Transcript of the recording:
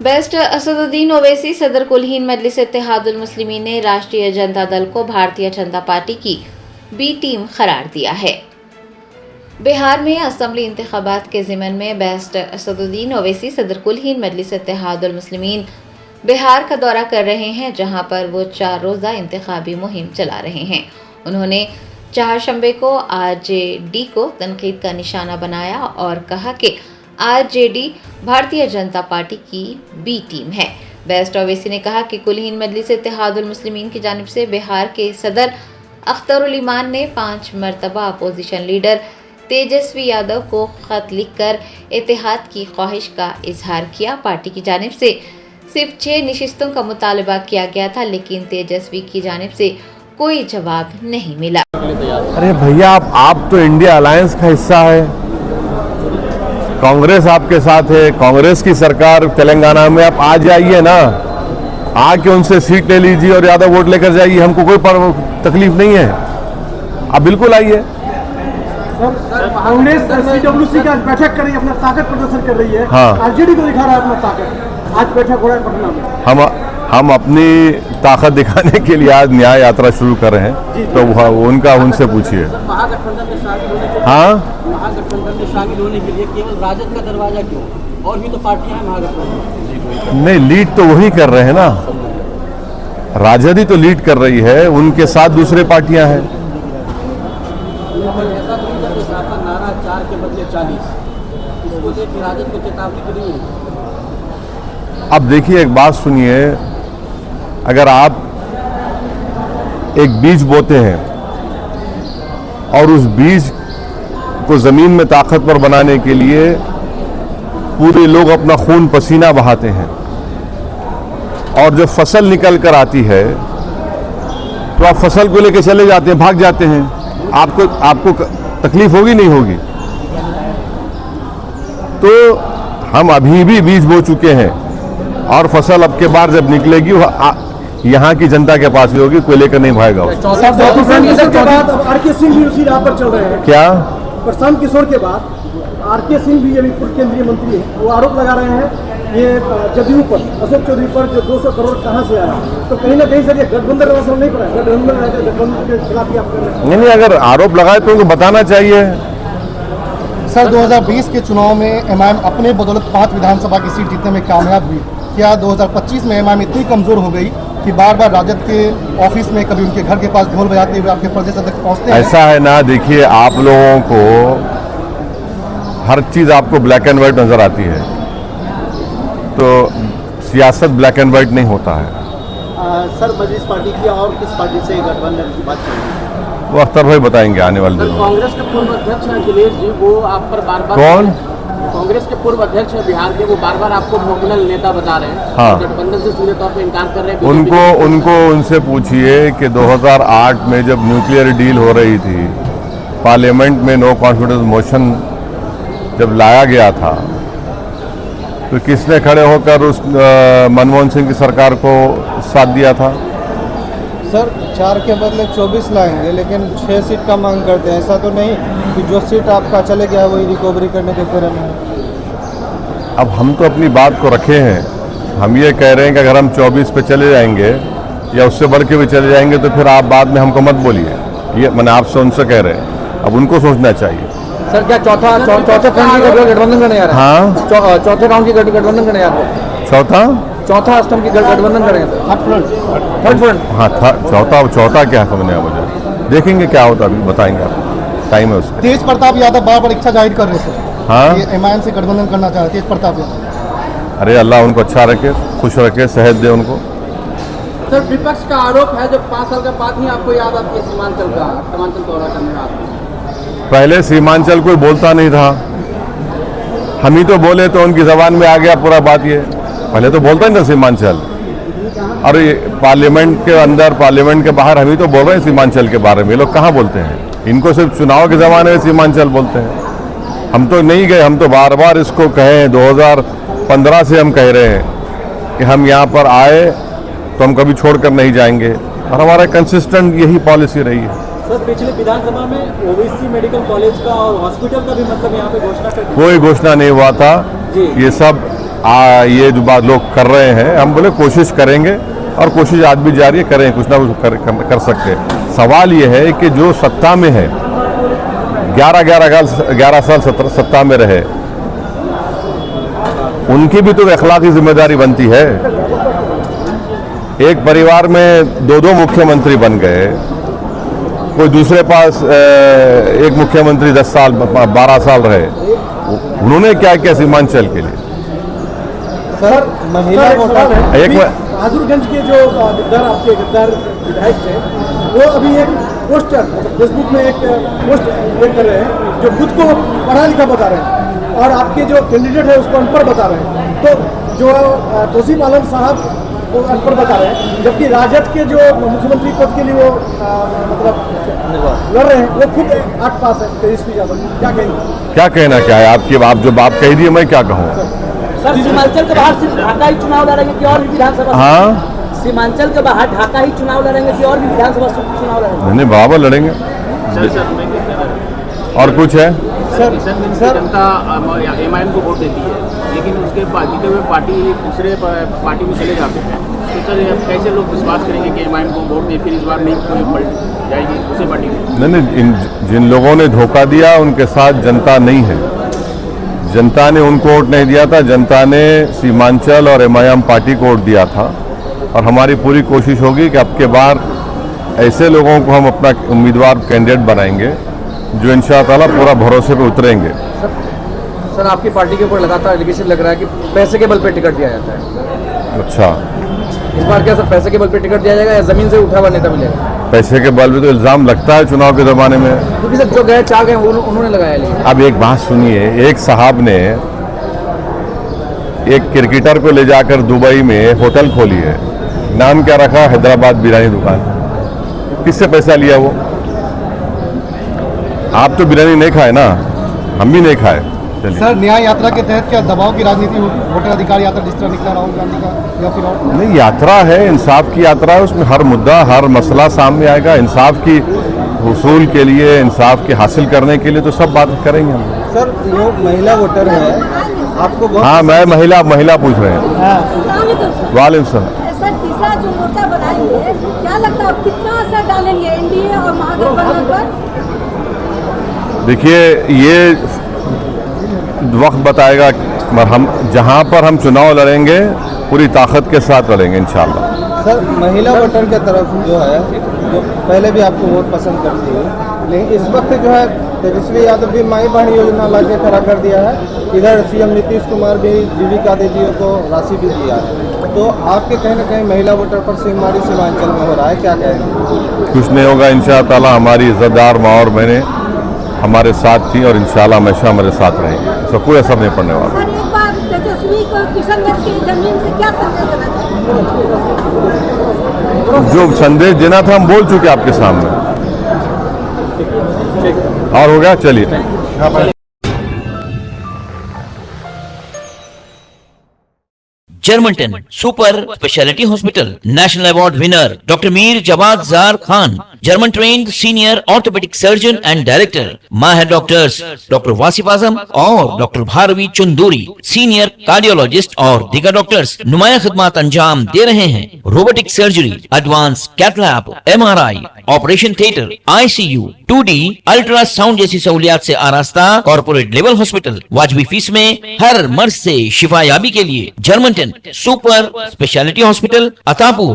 Best Asaduddin Owaisi सदर कुल-हिंद मजलिस इत्तेहादुल मुस्लिमीन ने राष्ट्रीय जनता दल को भारतीय जनता पार्टी की बी टीम करार दिया है। बिहार में असेंबली इंतखाबात के ज़िमन में बेस्ट असदुद्दीन ओवैसी सदर कुल-हिंद मजलिस इत्तेहादुल मुस्लिमीन बिहार का दौरा कर रहे हैं, जहां पर वो 4 रोज़ा इंतखाबी मुहिम चला रहे हैं। उन्होंने चारशंबे को आरजेडी को तनकीद का निशाना बनाया और कहा कि आरजेडी भारतीय जनता पार्टी की बी टीम है। बेस्ट ओवैसी ने कहा कि कुल-हिंद मजलिस इत्तेहादुल मुस्लिमीन की जानिब से बिहार के सदर अख्तरुल ईमान ने 5 मरतबा अपोजिशन लीडर तेजस्वी यादव को खत लिखकर इत्तेहाद की ख्वाहिश का इजहार किया। पार्टी की जानिब से सिर्फ 6 नशिस्तों का मुतालबा किया गया था, लेकिन तेजस्वी की जानिब से कोई जवाब नहीं मिला। अरे भैया, आप तो इंडिया अलायंस का हिस्सा है, कांग्रेस आपके साथ है, कांग्रेस की सरकार तेलंगाना में, आप आ जाइए ना, आके उनसे सीट ले लीजिए और ज़्यादा वोट लेकर जाइए, हमको कोई तकलीफ नहीं है, आप बिल्कुल आइए। कांग्रेस सीडब्ल्यूसी का बैठक कर रही है, अपना ताकत प्रदर्शन कर रही है। हाँ, आरजेडी को दिखा रहा है अपना ताकत। आज बैठक हो रहा है पटना में। हम अपनी ताकत दिखाने के लिए आज न्याय यात्रा शुरू कर रहे हैं, तो उनका उनसे पूछिए। महागठबंधन में शामिल होने के लिए, हाँ, महागठबंधन में शामिल होने के लिए केवल राजद का दरवाजा क्यों? और भी तो पार्टियां हैं महागठबंधन। नहीं, लीड तो वही कर रहे हैं ना, राजद ही तो लीड कर रही है, उनके साथ दूसरे पार्टियां हैं। ऐसा तो नहीं कि आपका नारा 4 के बदले 40, इसको लेकर राजद को चेतावनी तो नहीं है? अब देखिए, एक बात सुनिए, अगर आप एक बीज बोते हैं और उस बीज को जमीन में ताकतवर बनाने के लिए पूरे लोग अपना खून पसीना बहाते हैं, और जब फसल निकल कर आती है तो आप फसल को लेकर चले जाते हैं, भाग जाते हैं, आपको तकलीफ होगी नहीं होगी? तो हम अभी भी बीज बो चुके हैं और फसल अब के बाद जब निकलेगी वो यहाँ की जनता के पास ही होगी, कोई लेकर नहीं भागेगा। आरके सिंह भी उसी राह पर चल रहे हैं। क्या? प्रशांत किशोर के बाद आरके सिंह भी अभी पूर्व केंद्रीय मंत्री हैं, वो आरोप लगा रहे हैं ये जदयू पर, अशोक चौधरी पर, जो 200 करोड़ कहाँ से आया। तो कहीं ना कहीं सर ये गठबंधन का असर नहीं पड़ा, गठबंधन के खिलाफ ही आप कर रहे हैं। नहीं, अगर आरोप लगाए तो उनको बताना चाहिए। सर, 2020 के चुनाव में एमआईएम अपने बदौलत 5 विधानसभा की सीट जीतने में कामयाब हुई। क्या 2025 में एमआईएम इतनी कमजोर हो गई कि बार बार राजद के ऑफिस में, कभी उनके घर के पास ढोल बजाते हुए आपके प्रदेश अध्यक्ष पहुंचते हैं? ऐसा है ना, देखिए, आप लोगों को हर चीज़ आपको ब्लैक एंड व्हाइट नज़र आती है, तो सियासत ब्लैक एंड व्हाइट नहीं होता है। सर, मजलिस पार्टी की और किस पार्टी से गठबंधन की बात चल रही है? वो अख्तर भाई बताएंगे आने वाले दिनों में। कांग्रेस के पूर्व अध्यक्ष हैं अखिलेश जी, वो आप पर बार बार, कौन? कांग्रेस के पूर्व अध्यक्ष हैं बिहार के, वो बार बार आपको नॉमिनल नेता बता रहे हैं। हाँ, गठबंधन से सीधे तौर पर इनकार कर रहे हैं। उनको उनसे पूछिए कि 2008 में जब न्यूक्लियर डील हो रही थी, पार्लियामेंट में नो कॉन्फिडेंस मोशन जब लाया गया था, तो किसने खड़े होकर उस मनमोहन सिंह की सरकार को साथ दिया था? सर, 4 के बदले 24 लाएंगे, लेकिन 6 सीट का मांग करते हैं। ऐसा तो नहीं कि जो सीट आपका चले गया वही रिकवरी करने के फेरे में। अब हम तो अपनी बात को रखे हैं, हम ये कह रहे हैं कि अगर हम 24 पे चले जाएंगे या उससे बढ़ के भी चले जाएंगे तो फिर आप बाद में हमको मत बोलिए। ये मैंने आपसे उनसे कह रहे हैं, अब उनको सोचना चाहिए। सर, क्या चौथे राउंड की गठबंधन करने जा रहे हैं? हाँ, चौथे राउंड की गठबंधन करने जा रहे हैं। चौथा स्तंभ की गठबंधन करेंगे। Third front. हाँ, चौथा क्या समझने मुझे, देखेंगे क्या होता, अभी बताएंगे आपको, टाइम है उसका। तेज प्रताप यादव बार बार इच्छा जाहिर कर रहे थे, हाँ, एमआईएम से गठबंधन करना चाह रहे तेज प्रताप यादव। अरे अल्लाह उनको अच्छा रखे, खुश रखे, सेहत दे उनको। सर, विपक्ष का आरोप है, जब 5 साल के बाद ही आपको याद आती है सीमांचल दौरा करने का। पहले सीमांचल कोई बोलता नहीं था, हम ही तो बोले तो उनकी जबान में आ गया पूरा बात। ये पहले तो बोलता नहीं था सीमांचल, और ये पार्लियामेंट के अंदर, पार्लियामेंट के बाहर हम ही तो बोल रहे हैं सीमांचल के बारे में। ये लोग कहाँ बोलते हैं? इनको सिर्फ चुनाव के ज़माने में सीमांचल बोलते हैं। हम तो नहीं गए, हम तो बार बार इसको कहें, 2015 से हम कह रहे हैं कि हम यहाँ पर आए तो हम कभी छोड़कर नहीं जाएंगे, और हमारा कंसिस्टेंट यही पॉलिसी रही है। सर, पिछले विधानसभा में ओबीसी मेडिकल कॉलेज का और हॉस्पिटल का भी मतलब यहाँ पे घोषणा कर दी। कोई घोषणा नहीं हुआ था, ये सब ये जो बात लोग कर रहे हैं, हम बोले कोशिश करेंगे और कोशिश आज भी जारी है, करें कुछ ना कुछ कर सकते हैं। सवाल ये है कि जो सत्ता में है 11 साल सत्ता में रहे, उनकी भी तो अखलाकी जिम्मेदारी बनती है। एक परिवार में दो मुख्यमंत्री बन गए, कोई दूसरे पास एक मुख्यमंत्री 10 साल 12 साल रहे, उन्होंने क्या किया सीमांचल के लिए? सर महिला वोटर एक बहादुरगंज के जो गद्दार विधायक थे, वो अभी एक पोस्टर फेसबुक में एक पोस्ट ये कर रहे हैं जो खुद को पढ़ा लिखा बता रहे हैं और आपके जो कैंडिडेट है उसको अनपढ़ बता रहे हैं। तो जो तौसीफ आलम साहब वो अनपढ़ बता रहे हैं, जबकि राजद के जो मुख्यमंत्री पद के लिए वो लड़ रहे हैं वो खुद 8 पास है, तेजस्वी यादव। क्या कहेंगे? क्या कहना क्या है आपकी? आप जो बात कह दी है मैं क्या कहूँ? सर सीमांचल के बाहर सिर्फ ढाका ही चुनाव लड़ेंगे कि और भी विधानसभा? हाँ, सीमांचल के बाहर ढाका ही चुनाव लड़ेंगे कि और भी विधानसभा चुनाव लड़ेंगे? नहीं बराबर लड़ेंगे। और कुछ है? सर जनता एमआईएम को वोट देती है, लेकिन उसके बाद जीते हुए पार्टी दूसरे पार्टी में चले जाते हैं, तो सर कैसे लोग विश्वास करेंगे कि एमआईएम को वोट दे, फिर इस बार नहीं कोई पलट जाएगी दूसरी पार्टी में? नहीं, जिन लोगों ने धोखा दिया उनके साथ जनता नहीं है। जनता ने उनको वोट नहीं दिया था, जनता ने सीमांचल और एमआईएम पार्टी को वोट दिया था। और हमारी पूरी कोशिश होगी कि अब के बार ऐसे लोगों को हम अपना उम्मीदवार कैंडिडेट बनाएंगे जो इंशाअल्लाह पूरा भरोसे पे उतरेंगे। सर आपकी पार्टी के ऊपर लगातार एलिगेशन लग रहा है कि पैसे के बल पे टिकट दिया जाता है। अच्छा, इस बार क्या सर पैसे के बल पे टिकट दिया जाएगा या जमीन से उठा हुआ नेता मिलेगा? पैसे के बल पे तो इल्ज़ाम लगता है चुनाव के ज़माने में। क्योंकि सर जो गए 4 गए उन्होंने लगाया। लेकिन अब एक बात सुनिए, एक साहब ने एक क्रिकेटर को ले जाकर दुबई में होटल खोली है, नाम क्या रखा? हैदराबाद बिरयानी दुकान। किससे पैसा लिया वो? आप तो बिरयानी नहीं खाए ना, हम भी नहीं खाए। सर न्याय यात्रा के तहत क्या दबाव की राजनीति होगी? वोटर अधिकार यात्रा जिस तरह निकला राहुल गांधी का, या फिर और? नहीं, यात्रा है, इंसाफ की यात्रा है, उसमें हर मुद्दा हर मसला सामने आएगा। इंसाफ की हुसूल के लिए, इंसाफ के हासिल करने के लिए तो सब बात करेंगे हम। सर जो महिला वोटर है आपको बहुत हाँ, मैं महिला पूछ रहे हैं। वालेकुम सलाम। सर तीसरा जो मोर्चा बनाएंगे, क्या लगता है कितना असर डालेंगे एनडीए और महागठबंधन पर? देखिए, ये वक्त बताएगा, मगर हम जहाँ पर हम चुनाव लड़ेंगे पूरी ताकत के साथ लड़ेंगे इंशाल्लाह। सर महिला वोटर के तरफ जो है, जो पहले भी आपको वोट पसंद करती है, लेकिन इस वक्त जो है तेजस्वी यादव भी माई बहन योजना लाके खड़ा कर दिया है, इधर सीएम नीतीश कुमार भी जीविका दीदियों को राशि भी दिया है, तो आपके कहीं ना कहीं महिला वोटर पर सिंहमारी सीमांचल में हो रहा है, क्या कहेंगे? कुछ नहीं होगा इंशाअल्लाह। हमारी इज्जतदार माँ और मैंने हमारे साथ थी और इंशाल्लाह हमेशा हमारे साथ रहेंगे, इसका कोई असर नहीं पड़ने वाला। सर एक बार तेजस्वी को किशनगंज की जमीन से क्या संदेश देना चाहिए? जो संदेश देना था हम बोल चुके आपके सामने। और हो गया, चलिए। Germanten super speciality hospital national award winner doctor Mir Jawad Zar Khan, German trained senior orthopedic surgeon and director, माहिर डॉक्टर्स डॉक्टर वासिफ आजम और doctor Bharavi Chanduri, senior cardiologist और दीगर डॉक्टर्स नुमाया खिदमत अंजाम दे रहे हैं। Robotic surgery, advanced cath lab, MRI, operation theatre, ICU, 2D ultrasound जैसी सहूलियात से आरास्ता कॉर्पोरेट लेवल हॉस्पिटल। वाजबी फीस में हर मर्ज से शिफायाबी के लिए Germanton super speciality hospital, Attapur.